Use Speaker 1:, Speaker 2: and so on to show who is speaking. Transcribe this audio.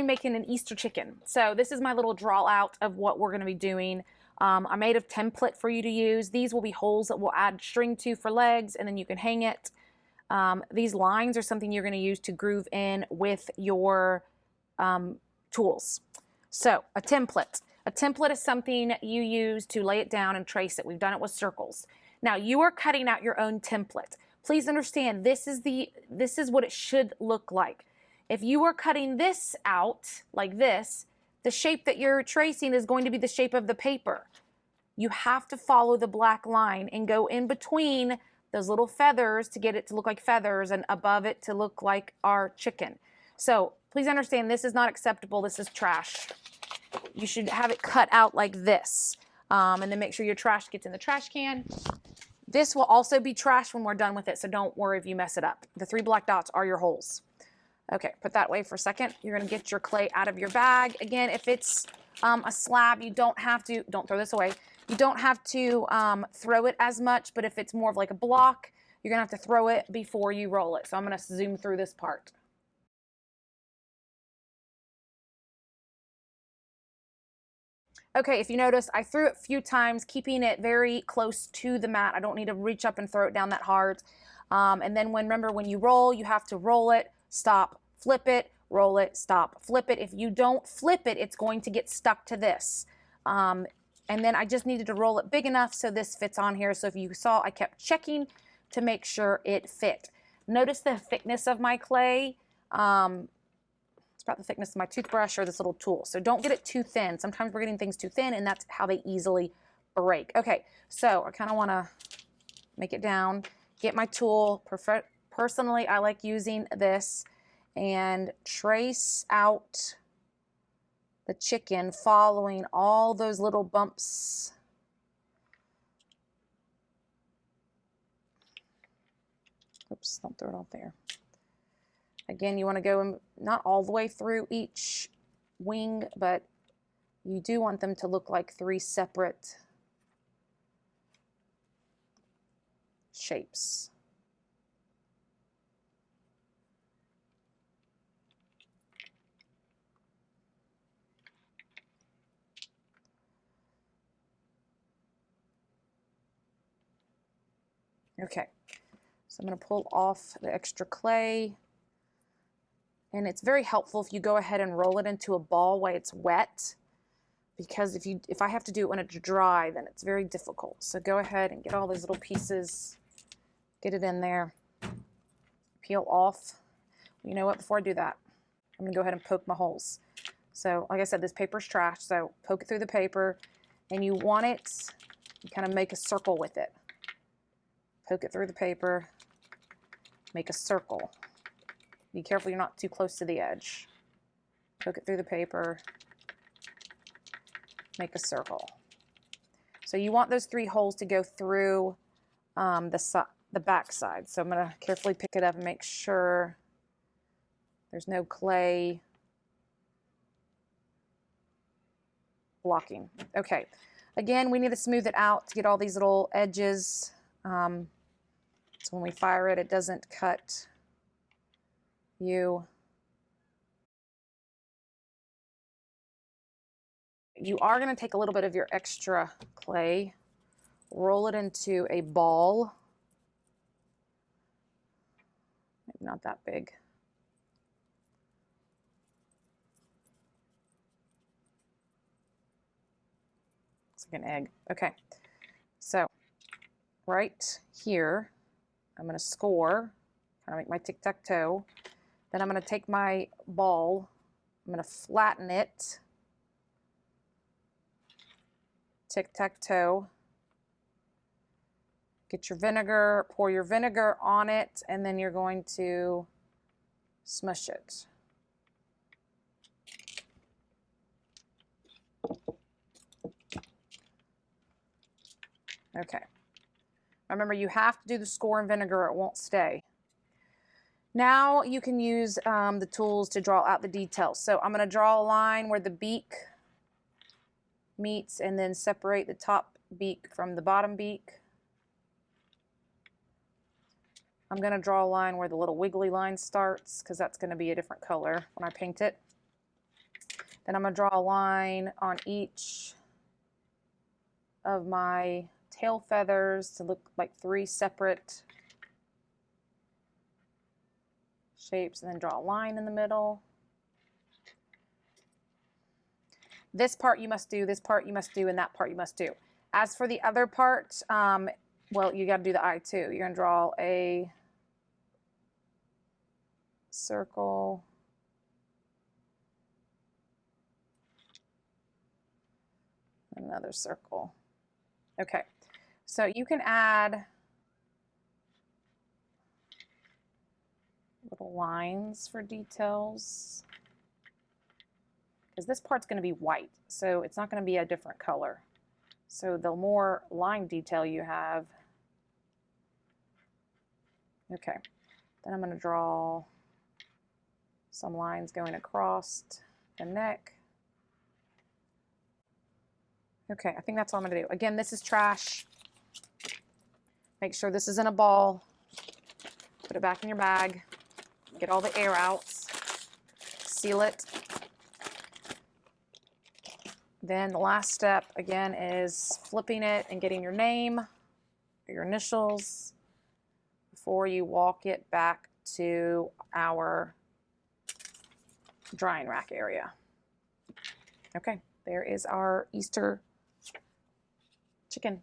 Speaker 1: making an Easter chicken. So this is my little draw out of what we're going to be doing. I made a template for you to use. These will be holes that we'll add string to for legs, and then you can hang it. These lines are something you're going to use to groove in with your tools. So a template. A template is something you use to lay it down and trace it. We've done it with circles. Now you are cutting out your own template. Please understand this is what it should look like. If you are cutting this out like this, the shape that you're tracing is going to be the shape of the paper. You have to follow the black line and go in between those little feathers to get it to look like feathers and above it to look like our chicken. So please understand this is not acceptable. This is trash. You should have it cut out like this. And then make sure your trash gets in the trash can. This will also be trash when we're done with it, so don't worry if you mess it up. The 3 black dots are your holes. Okay, put that away for a second. You're gonna get your clay out of your bag. Again, if it's a slab, you don't have to, don't throw this away. You don't have to throw it as much, but if it's more of like a block, you're gonna have to throw it before you roll it. So I'm gonna zoom through this part. Okay, if you notice, I threw it a few times, keeping it very close to the mat. I don't need to reach up and throw it down that hard. And then remember, when you roll, you have to roll it, stop, flip it, roll it, stop, flip it. If you don't flip it, it's going to get stuck to this. And then I just needed to roll it big enough so this fits on here. So if you saw, I kept checking to make sure it fit. Notice the thickness of my clay. It's about the thickness of my toothbrush or this little tool. So don't get it too thin. Sometimes we're getting things too thin, and that's how they easily break. Okay, so I kind of want to make it down, get my tool. Personally, I like using this and trace out the chicken following all those little bumps. Oops, don't throw it out there. Again, you want to go in, not all the way through each wing, but you do want them to look like 3 separate shapes. Okay, so I'm going to pull off the extra clay. And it's very helpful if you go ahead and roll it into a ball while it's wet, because if I have to do it when it's dry, then it's very difficult. So go ahead and get all those little pieces, get it in there, peel off. You know what, before I do that, I'm gonna go ahead and poke my holes. So like I said, this paper's trash, so poke it through the paper, and you want it, you kind of make a circle with it. Poke it through the paper, make a circle. Be careful you're not too close to the edge. Poke it through the paper, make a circle. So you want those 3 holes to go through the back side. So I'm going to carefully pick it up and make sure there's no clay blocking. Okay, again, we need to smooth it out to get all these little edges. So when we fire it, it doesn't cut you are going to take a little bit of your extra clay, roll it into a ball, maybe not that big. It's like an egg. Okay, so right here, I'm going to score, kind of make my tic-tac-toe. Then I'm going to take my ball, I'm going to flatten it, tic-tac-toe, get your vinegar, pour your vinegar on it, and then you're going to smush it. Okay. Remember, you have to do the score in vinegar or it won't stay. Now you can use the tools to draw out the details. So I'm going to draw a line where the beak meets and then separate the top beak from the bottom beak. I'm going to draw a line where the little wiggly line starts because that's going to be a different color when I paint it. Then I'm going to draw a line on each of my tail feathers to look like 3 separate shapes, and then draw a line in the middle. This part you must do, this part you must do, and that part you must do. As for the other part, well, you got to do the eye too. You're going to draw a circle, another circle. Okay, so you can add little lines for details, because this part's going to be white, so it's not going to be a different color. So the more line detail you have, okay, then I'm going to draw some lines going across the neck. Okay, I think that's all I'm going to do. Again, this is trash. Make sure this is in a ball. Put it back in your bag. Get all the air out. Seal it. Then the last step, again, is flipping it and getting your name, or your initials, before you walk it back to our drying rack area. Okay, there is our Easter chicken.